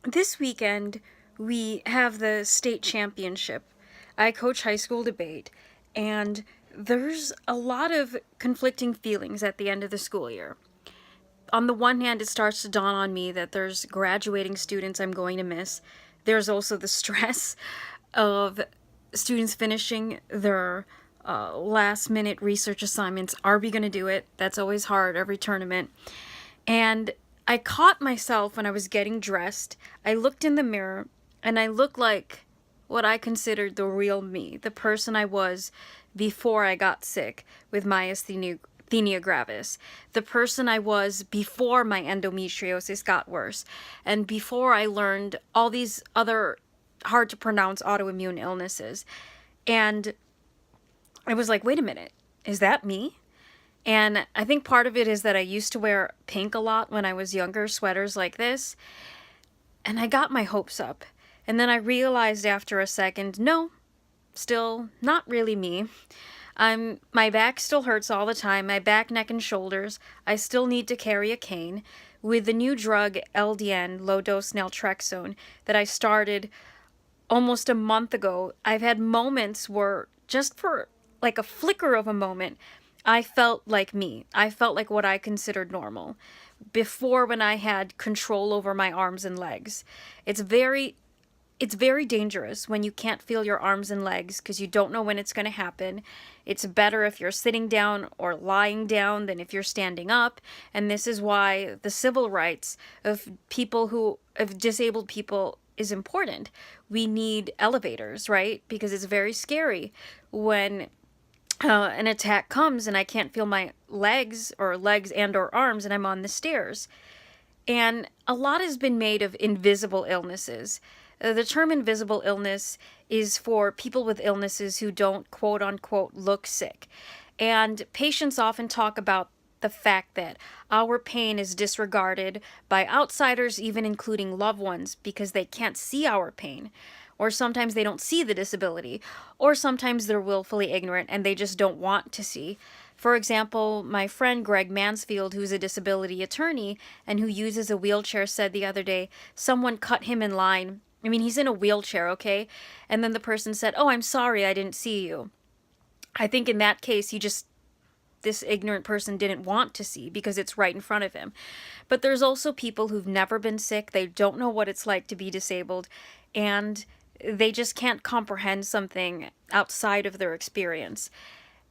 This weekend, we have the state championship. I coach high school debate, and there's a lot of conflicting feelings at the end of the school year. On the one hand, it starts to dawn on me that there's graduating students I'm going to miss. There's also the stress of students finishing their last minute research assignments. Are we going to do it? That's always hard every tournament. And I caught myself when I was getting dressed. I looked in the mirror and I looked like what I considered the real me, the person I was before I got sick with myasthenia gravis, the person I was before my endometriosis got worse, and before I learned all these other hard to pronounce autoimmune illnesses. And I was like, wait a minute, is that me? And I think part of it is that I used to wear pink a lot when I was younger, sweaters like this, and I got my hopes up. And then I realized after a second, no, still not really me. My back still hurts all the time, my back, neck, and shoulders. I still need to carry a cane. With the new drug LDN, low dose naltrexone, that I started almost a month ago, I've had moments where, just for like a flicker of a moment, I felt like me. I felt like what I considered normal before, when I had control over my arms and legs. It's very it's very dangerous when you can't feel your arms and legs because you don't know when it's going to happen. It's better if you're sitting down or lying down than if you're standing up. And this is why the civil rights of disabled people is important. We need elevators, right? Because it's very scary when an attack comes and I can't feel my legs and or arms, and I'm on the stairs. And a lot has been made of invisible illnesses. The term invisible illness is for people with illnesses who don't quote unquote look sick. And patients often talk about the fact that our pain is disregarded by outsiders, even including loved ones, because they can't see our pain. Or sometimes they don't see the disability, or sometimes they're willfully ignorant and they just don't want to see. For example, my friend Greg Mansfield, who's a disability attorney and who uses a wheelchair, said the other day someone cut him in line. I mean, he's in a wheelchair, okay? And then the person said, "Oh, I'm sorry, I didn't see you." I think in that case, this ignorant person didn't want to see because it's right in front of him. But there's also people who've never been sick, they don't know what it's like to be disabled, and they just can't comprehend something outside of their experience.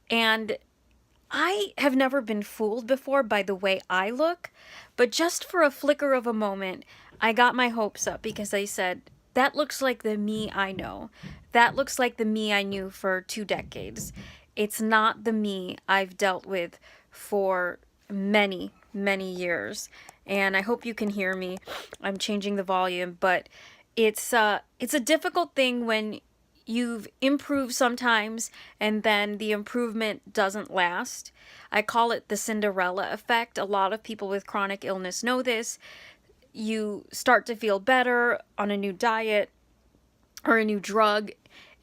And I have never been fooled before by the way I look, but just for a flicker of a moment, I got my hopes up because I said, that looks like the me I know. That looks like the me I knew for 2 decades. It's not the me I've dealt with for many, many years. And I hope you can hear me. I'm changing the volume, but it's a difficult thing when you've improved sometimes and then the improvement doesn't last. I call it the Cinderella effect. A lot of people with chronic illness know this. You start to feel better on a new diet or a new drug,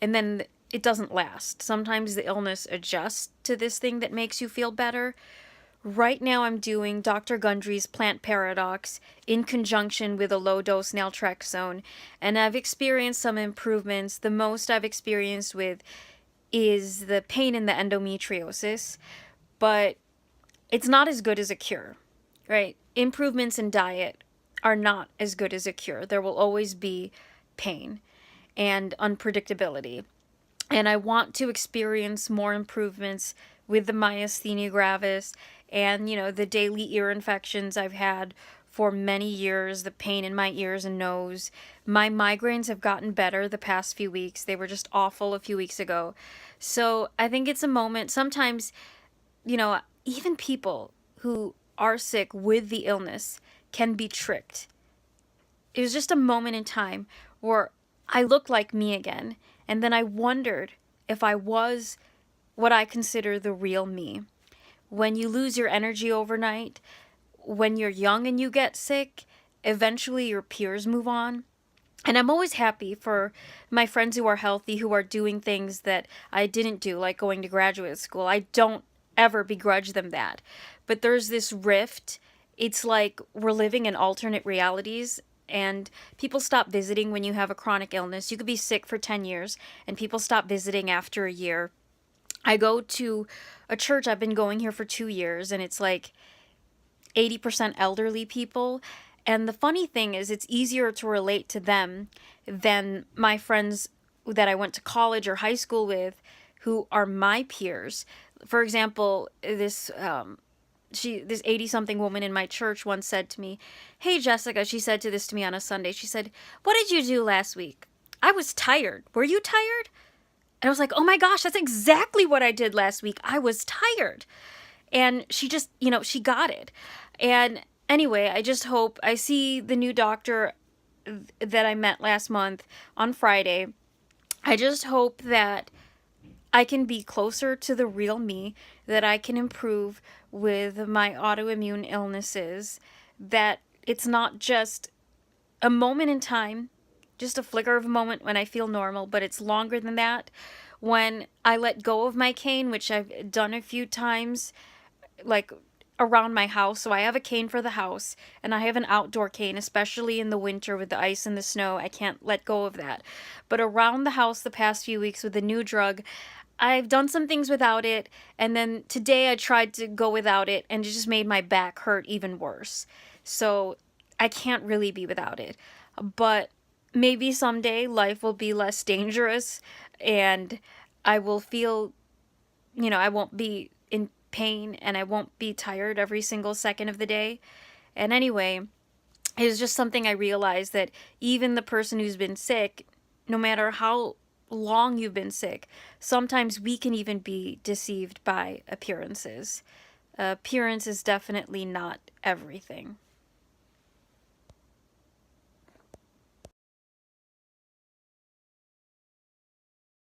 and then it doesn't last. Sometimes the illness adjusts to this thing that makes you feel better. Right now, I'm doing Dr. Gundry's plant paradox in conjunction with a low dose naltrexone, and I've experienced some improvements. The most I've experienced with is the pain in the endometriosis, but it's not as good as a cure, right? Improvements in diet are not as good as a cure. There will always be pain and unpredictability. And I want to experience more improvements with the myasthenia gravis and, the daily ear infections I've had for many years, the pain in my ears and nose. My migraines have gotten better the past few weeks. They were just awful a few weeks ago. So I think it's a moment. Sometimes, even people who are sick with the illness can be tricked. It was just a moment in time where I looked like me again, and then I wondered if I was what I consider the real me. When you lose your energy overnight, when you're young and you get sick, eventually your peers move on. And I'm always happy for my friends who are healthy, who are doing things that I didn't do, like going to graduate school. I don't ever begrudge them that. But there's this rift. It's like we're living in alternate realities. and people stop visiting when you have a chronic illness. You could be sick for 10 years and people stop visiting after a year. I go to a church, I've been going here for 2 years, and it's like 80% elderly people. And the funny thing is, it's easier to relate to them than my friends that I went to college or high school with who are my peers. For example, this 80 something woman in my church once said to me, "Hey Jessica," she said this to me on a Sunday. She said, "What did you do last week?" "I was tired." "Were you tired?" And I was like, "Oh my gosh, that's exactly what I did last week. I was tired." And she just, she got it. And anyway, I just hope I see the new doctor that I met last month on Friday. I just hope that I can be closer to the real me, that I can improve with my autoimmune illnesses, that it's not just a moment in time, just a flicker of a moment when I feel normal, but it's longer than that. When I let go of my cane, which I've done a few times, like around my house. So I have a cane for the house and I have an outdoor cane, especially in the winter with the ice and the snow. I can't let go of that. But around the house the past few weeks with the new drug, I've done some things without it, and then today I tried to go without it, and it just made my back hurt even worse. So I can't really be without it. But maybe someday life will be less dangerous, and I will feel, I won't be in pain, and I won't be tired every single second of the day. And anyway, it was just something I realized that even the person who's been sick, no matter how long you've been sick, sometimes we can even be deceived by appearances. Appearance is definitely not everything.